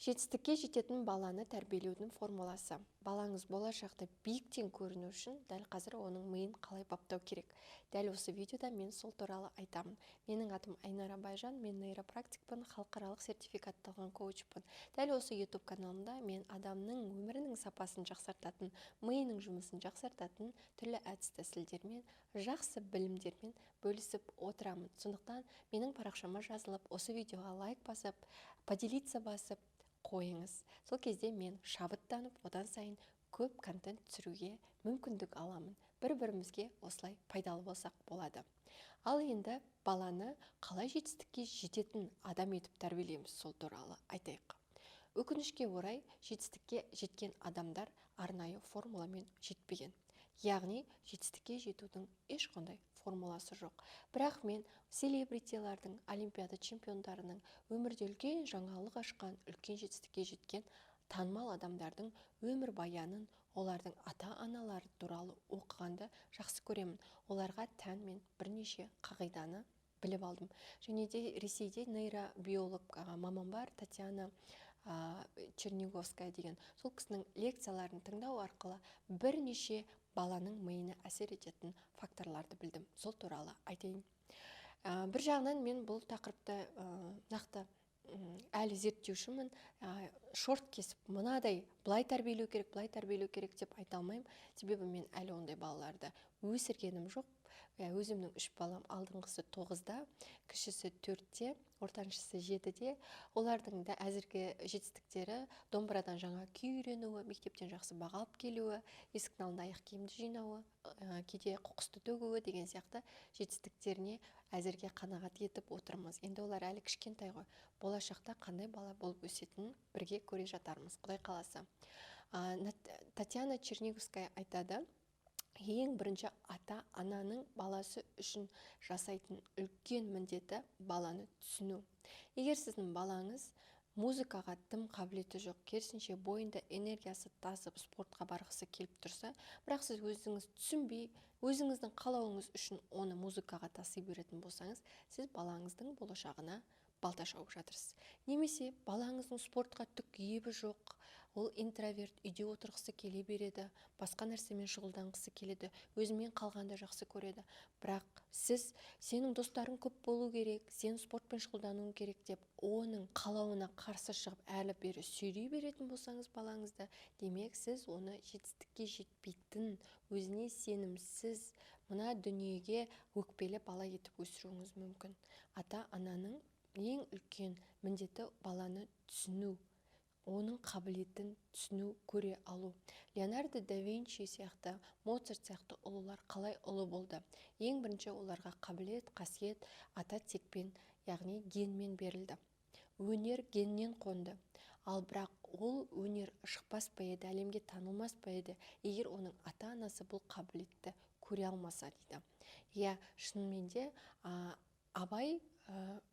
Жетістікке жететін баланы тәрбиелеудің формуласы. Балаңыз болашақта биіктен көріну үшін дәл қазір оның миын қалай баптау керек. Дәл осы видеода мен сол туралы айтамын. Менің атым Айнара Байжан, мен нейропрактикпін, халықаралық сертификатталған коучпын. Дәл осы YouTube каналымда мен адамның өмірінің сапасын жақсартатын, миының жұмысын жақсартатын түрлі әдіс-тәсілдермен, жақсы білімдермен бөлісіп отырамын. Сондықтан менің парақшама жазылып, осы видеоға лайк басып, поделиться басып қойыңыз. Сол кезде мен шабыттанып, одан сайын көп контент түсіруге мүмкіндік аламын. Бір-бірімізге осылай пайдалы болсақ болады. Ал енді баланы қалай жетістікке жететін адам етіп тәрбиелейміз, сол туралы айтайық. Өкінішке орай, жетістікке жеткен адамдар арнайы формуламен жетпеген. Яғни жетістікке жетудің ешқандай формуласы жоқ. Бірақ мен селебритилардың, олимпиада чемпиондарының, өмірде үлкен жаңалық ашқан, үлкен жетістікке жеткен танымал адамдардың өмір баянын, олардың ата-аналары туралы оқығанды жақсы көремін. Оларға тән мен бірнеше қағиданы біліп алдым. Және де Ресейде нейробиолог маман бар, Татьяна Черниговская деген. Сол кісінің лекцияларын тыңдау арқылы бірнеше баланың миына әсер ететін факторларды білдім. Сол туралы айтайын. Бір жағынан мен бұл тақырыпты нақты әлі зерттеушімін. Шорт кесіп, мынадай былай тәрбиелеу керек, былай тәрбиелеу керек деп айта алмаймын. Себебі мен әлі ондай балаларды өсіргенім жоқ. Өзімнің 3 балам, алдыңғысы 9-да, кішісі 4-те, ортаншысы 7-де. Олардың да әзірге жетістіктері домбырадан жаңа күй үйренуі, мектептен жақсы баға алып келуі, есіктің алдында аяқ киімді жинауы, кейде қоқысты төгуі деген сияқты жетістіктеріне әзірге қанағат етіп отырмыз. Енді олар әлі кішкентай ғой. Болашақта қандай бала болып өсетінін бірге көре жатармыз, Құдай қаласа. Татьяна Черниговская айтады: ең бірінші ата-ананың баласы үшін жасайтын үлкен міндеті баланы түсіну. Егер сіздің балаңыз музыкаға тым қабілеті жоқ, керісінше бойында энергиясы тасып, спортқа барғысы келіп тұрса, бірақ сіз өзіңіз түсінбей, өзіңіздің қалауыңыз үшін оны музыкаға таси беретін болсаңыз, сіз балаңыздың болашағына балта шауып жатырсыз. Немесе балаңыздың спортқа түк ебі жоқ, ол интроверт, үйде отырғысы келе береді, басқа нәрсемен шұғылданғысы келеді, өзімен қалғанды жақсы көреді. Бірақ сіз, сенің достарың көп болу керек, сен спортпен шұғылдануың керек деп, оның қалауына қарсы шығып әлі бері сүйрей беретін болсаңыз балаңызды, демек сіз оны жетістікке жетпейтін, өзіне сенімсіз, мына дүниеге өкпелі бала етіп өсіруіңіз мүмкін. Ата-ананың ең үлкен міндеті баланы түсіну, оның қабілетін түсіну, көре алу. Леонардо да Винчи сияқты, Моцарт сияқты ұлылар қалай ұлы болды? Ең бірінші оларға қабілет, қасиет ата текпен, яғни генмен берілді. Өнер геннен қонды. Ал бірақ ол өнер шықпас па еді, әлемге танылмас па еді, егер оның ата-анасы бұл қабілетті көре алмаса дейді. Шынымен де Абай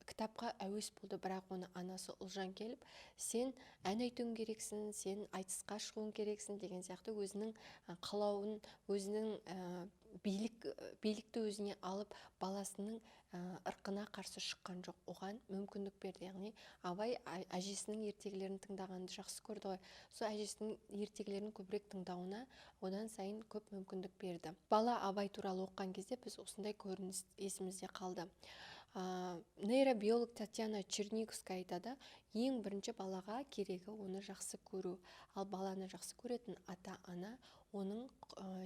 кітапқа әуес болды, бірақ оны анасы Ұлжан келіп, сен ән айтуың керексің, сен айтысқа шығуың керексің деген сияқты өзінің қалауын, өзінің билікті өзіне алып, баласының ырқына қарсы шыққан жоқ. Оған мүмкіндік берді. Яғни Абай әжесінің ертегілерін тыңдағанды жақсы көрді ғой. Сол әжесінің ертегілерін көбірек тыңдауына одан сайын көп мүмкіндік берді. Бала Абай туралы оққан кезде біз осындай көрініс есімізде қалды. Нейробиолог Татьяна Черниговская айтады: ең бірінші балаға керегі оны жақсы көру. Ал баланы жақсы көретін ата-ана оның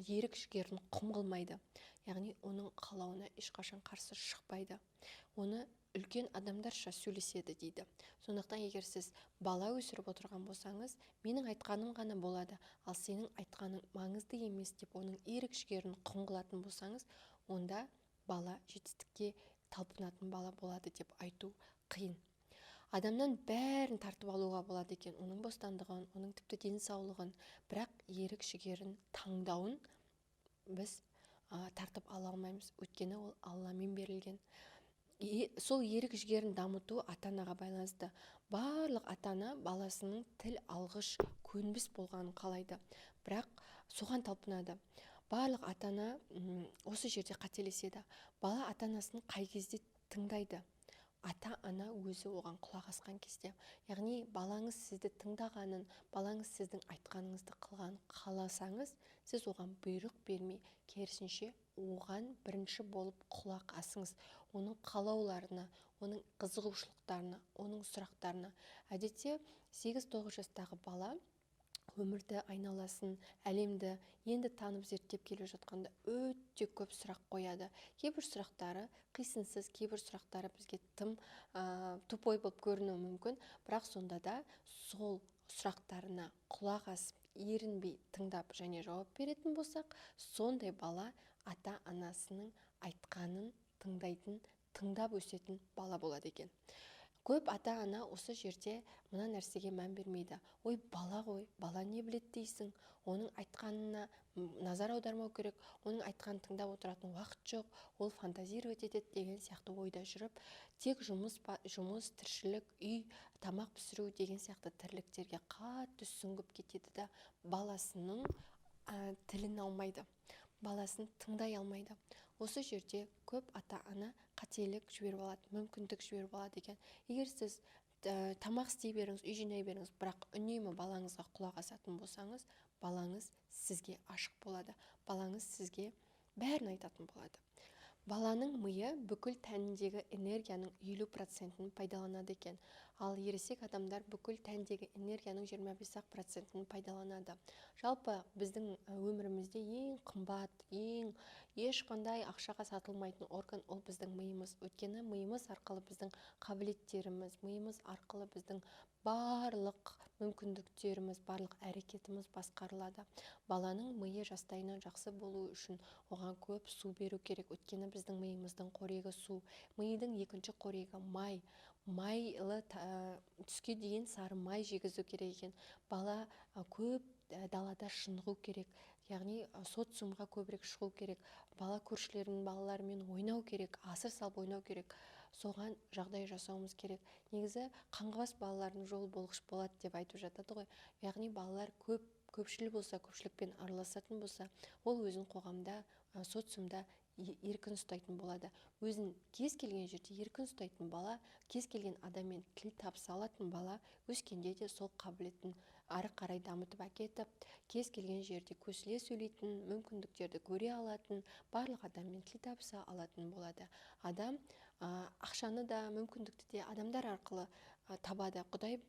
ерік жігерін құм қылмайды. Яғни оның қалауына ешқашан қарсы шықпайды. Оны үлкен адамдарша сөйлеседі дейді. Сондықтан егер сіз бала өсіріп отырған болсаңыз, менің айтқаным ғана болады, ал сенің айтқаның маңызды емес деп оның ерік жігерін құм қылатын болсаңыз, онда бала жетістікке талпынатын бала болады деп айту қиын. Адамнан бәрін тартып алуға болады екен, оның бостандығын, оның тіпті денсаулығын, бірақ ерік жігерін, таңдауын біз тартып ала алмаймыз, өйткені ол Алламен берілген. Сол ерік жігерін дамыту ата-анаға байланысты. Барлық ата-ана баласының тіл алғыш, көнбіс болғанын қалайды, бірақ соған талпынады. Барлық ата-ана осы жерде қателеседі. Бала ата-анасын қай кезде тыңдайды? ата-ана өзі оған құлақ асқан кезде, яғни балаңыз сізді тыңдағанын, балаңыз сіздің айтқаныңызды қылғанын қаласаңыз, сіз оған бұйрық бермей, керісінше оған бірінші болып құлақ асыңыз, оның қалауларына, оның қызығушылықтарына, оның сұрақтарына. Әдетте 8-9 жастағы бала өмірді, айналасын, әлемді енді танып зерттеп келе жатқанда өте көп сұрақ қояды. Кейбір сұрақтары қисынсыз, кейбір сұрақтары бізге тым тупой болып көрінуі мүмкін, бірақ сонда да сол сұрақтарына құлақ асып, ерінбей тыңдап және жауап беретін болсақ, сондай бала ата-анасының айтқанын тыңдайтын, тыңдап өсетін бала болады екен. Көп ата-ана осы жерде мына нәрсеге мән бермейді. Ой, бала ғой, бала не біледі дейсің? Оның айтқанына назар аудармау керек, оның айтқанын тыңдап отыратын уақыт жоқ, ол фантазировать етеді деген сияқты ойда жүріп, тек жұмыс, тіршілік, үй, тамақ пісіру деген сияқты тірліктерге қатты сүңгіп кетеді да, баласының тілін алмайды, баласын тыңдай алмайды. Осы жерде көп ата-ана қателік жіберіп алады, мүмкіндік жіберіп алады екен. Егер сіз тамақ істей беріңіз, үй жинай беріңіз, бірақ үнемі балаңызға құлақ асатын болсаңыз, балаңыз сізге ашық болады, балаңыз сізге бәрін айтатын болады. Баланың миы бүкіл тәніндегі энергияның 50%-ін пайдаланады екен. Ал ересек адамдар бүкіл тәндегі энергияның 25%-ін пайдаланады. Жалпы біздің өмірімізде ең қымбат, ешқандай ақшаға сатылмайтын орган ол біздің миымыз. Өйткені миымыз арқылы біздің қабілеттеріміз, миымыз арқылы біздің барлық мүмкіндіктеріміз, барлық әрекетіміз басқарылады. Баланың миы жастайынан жақсы болу үшін оған көп су беру керек. Өйткені біздің миымыздың қорегі су. Мидың екінші қорегі май. Майлы түске дейін сары май жегізу керек екен. Бала көп далада шынығу керек. Яғни социумға көбірек шығу керек. Бала көршілерінің балаларымен ойнау керек, асыр салып ойнау керек. Соған жағдай жасауымыз керек. Негізі қаңғыбас балалардың жолы болғыш болады деп айтып жатады ғой. Яғни балалар көпшіл болса, көпшілікпен араласатын болса, ол өзін қоғамда, социумда еркін ұстайтын болады. Өзін кез келген жерде еркін ұстайтын бала, кез келген адаммен тіл табыса алатын бала, өскенде де сол қабілетін ары қарай дамытып әкетіп, кез келген жерде көсіле сөйлейтін, мүмкіндіктерді көре алатын, барлық адаммен тіл табыса алатын болады. Адам ақшаны да, мүмкіндікті де адамдар арқылы табады. Құдай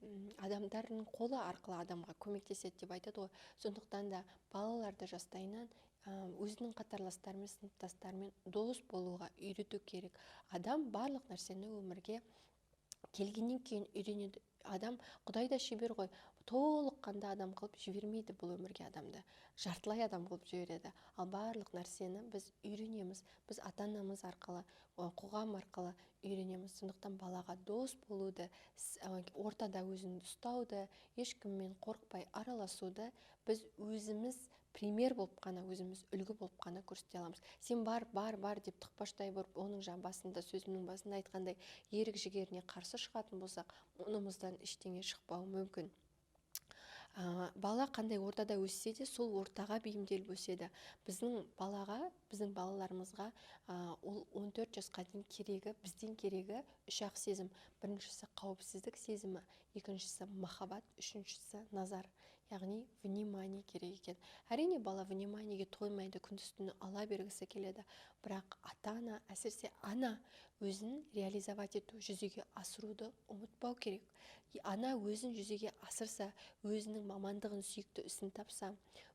адамдардың қолы арқылы адамға көмектеседі деп айтады ғой. Сондықтан да балаларды жастайынан өзінің қатарластарымен, сыныптастарымен дос болуға үйрету керек. Адам барлық нәрсені өмірге келгеннен кейін үйренеді. Адам, Құдай да шебер ғой, толыққанды адам қылып жібермейді бұл өмірге адамды. Жартылай адам қылып жібереді. Ал барлық нәрсені біз үйренеміз. Біз ата-анамыз арқылы, қоғам арқылы үйренеміз. Сондықтан балаға дос болуды, ортада өзіңді ұстауды, ешкіммен қорықпай араласуды біз өзіміз пример болып қана, өзіміз үлгі болып қана көрсете аламыз. Сен бар деп тықпаштай бұрып, оның сөзімнің басында айтқандай ерік жігеріне қарсы шығатын болсақ, онымыздан ештеңе шықпауы мүмкін. Бала қандай ортада өссе де, сол ортаға бейімделіп өседі. Біздің балаларымызға ол 14 жасқа дейін бізден керегі 3-ақ сезім. Біріншісі қауіпсіздік сезімі, екіншісі махаббат, үшіншісі назар. Яғни внимание керек екен. Әрине бала вниманиеге тоймайды, күндіз-түні ала бергісі келеді. Бірақ ата-ана, әсіресе ана өзін реализовать ету, жүзеге асыруды ұмытпау керек. Ана өзін жүзеге асырса, өзінің мамандығын, сүйікті ісін тапса,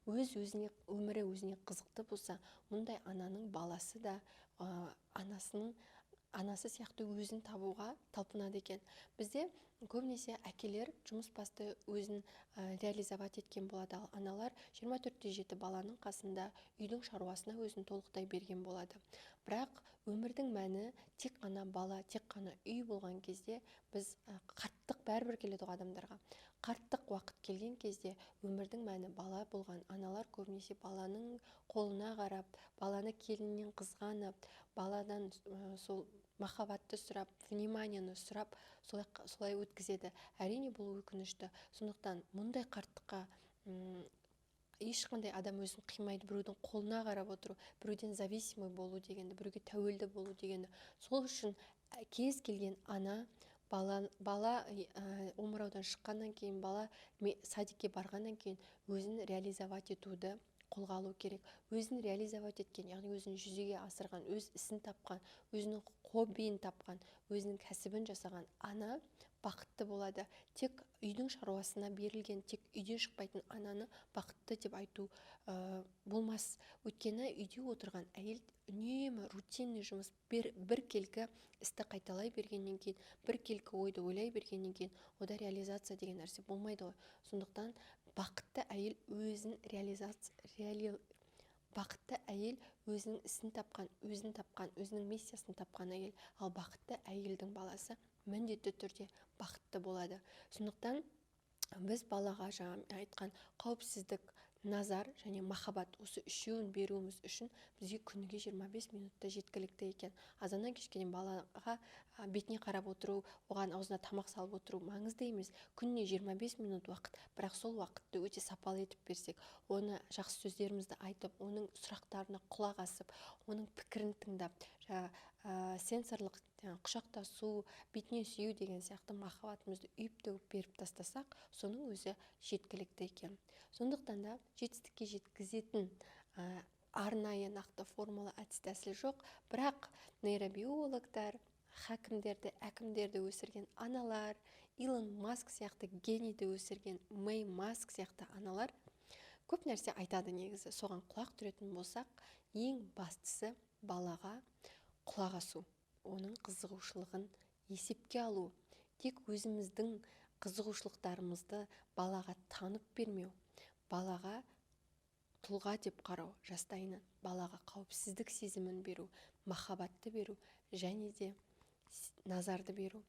өмірі өзіне қызықты болса, мұндай ананың баласы да анасы сияқты өзін табуға талпынады екен. Бізде көбінесе әкелер жұмыс басты өзін реализовать еткен болады, ал аналар 24/7 баланың қасында үйдің шаруасына өзін толықтай берген болады. Бірақ өмірдің мәні тек қана бала, тек қана үй болған кезде біз қарттық бәрібір келеді ғой адамдарға. Қарттық уақыт келген кезде өмірдің мәні бала болған аналар көбінесе баланың қолына қарап, баланы келіннен қызғанып, баладан сол махаббатты сұрап, вниманиені сұрап, солай өткізеді. Әрине бұл өкінішті. Сондықтан мұндай қарттыққа ешқандай адам өзін қимайды. Біреудің қолына қарап отыру, біреуден зависимый болу дегенді, біреуге тәуелді болу дегенді. Сол үшін кез келген ана бала омыраудан шыққаннан кейін, бала садикке барғаннан кейін өзін реализовать етуді қолға алу керек. Өзін реализовать еткен, яғни өзін жүзеге асырған, өз ісін тапқан, өзінің хоббиін тапқан, өзінің кәсібін жасаған ана бақытты болады. Тек үйдің шаруасына берілген, тек үйден шықпайтын ананы бақытты деп айту болмас. Өйткені үйде отырған әйел үнемі рутинный жұмыс, бір келкі істі қайталай бергеннен кейін, бір келкі ойды ойлай бергеннен кейін, ода реализация деген нәрсе болмайды ғой. Сондықтан бақытты әйел бақытты әйел өзінің ісін тапқан, өзінің миссиясын тапқан әйел. Ал бақытты әйелдің баласы міндетті түрде бақытты болады. Сондықтан біз балаға жаңа айтқан қауіпсіздік, назар және махаббат, осы үшеуін беруіміз үшін бізге күніге 25 минутта жеткілікті екен. Азаннан кешке дейін балаға бетіне қарап отыру, оған аузына тамақ салып отыру маңызды емес. Күніне 25 минут уақыт, бірақ сол уақытты өте сапалы етіп берсек, оны жақсы сөздерімізді айтып, оның сұрақтарына құлақ асып, оның пікірін тыңдап, сенсорлық құшақтасу, бетіне сүйу деген сияқты махаббатымызды үйіп-төгіп беріп тастасақ, соның өзі жеткілікті екен. Сондықтан да жетістікке жеткізетін арнайы нақты формула, әдіс тәсіл жоқ, бірақ нейробиологтар, әкімдерді өсірген аналар, Илон Маск сияқты генийді өсірген Мэй Маск сияқты аналар көп нәрсе айтады негізі. Соған құлақ түретін болсақ, ең бастысы балаға құлақ асу, оның қызығушылығын есепке алу. Тек өзіміздің қызығушылықтарымызды балаға танып бермеу, балаға тұлға деп қарау жастайынан, балаға қауіпсіздік сезімін беру, махаббатты беру және де назарды беру.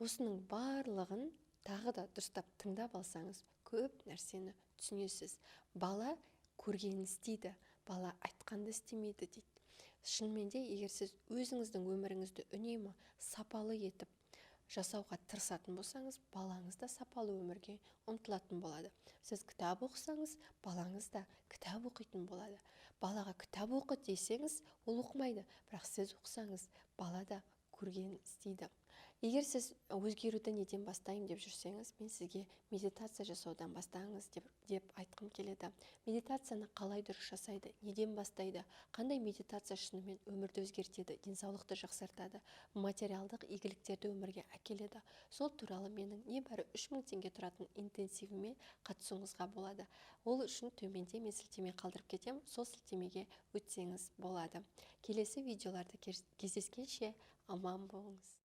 Осының барлығын тағы да дұрыстап тыңдап алсаңыз, көп нәрсені түсінесіз. Бала көргенін істейді, бала айтқанды істемейді дейді. Шынымен де, егер сіз өзіңіздің өміріңізді үнемі сапалы етіп жасауға тырысатын болсаңыз, балаңыз да сапалы өмірге ұмтылатын болады. Сіз кітап оқысаңыз, балаңыз да кітап оқитын болады. Балаға кітап оқы десеңіз, ол оқымайды, бірақ сіз оқысаңыз, бала да көргенін істейді. Егер сіз өзгеруді неден бастаймын деп жүрсеңіз, мен сізге медитация жасаудан бастаңыз деп айтқым келеді. Медитацияны қалай дұрыс жасайды, неден бастайды, қандай медитация шынымен өмірді өзгертеді, денсаулықты жақсартады, материалдық игіліктерді өмірге әкеледі. Сол туралы менің небәрі 3000 теңге тұратын интенсивіме қатысуыңызға болады. Ол үшін төменде мен сілтеме қалдырып кетем, сол сілтемеге өтсеңіз болады. Келесі видеоларда кездескенше аман болыңыз.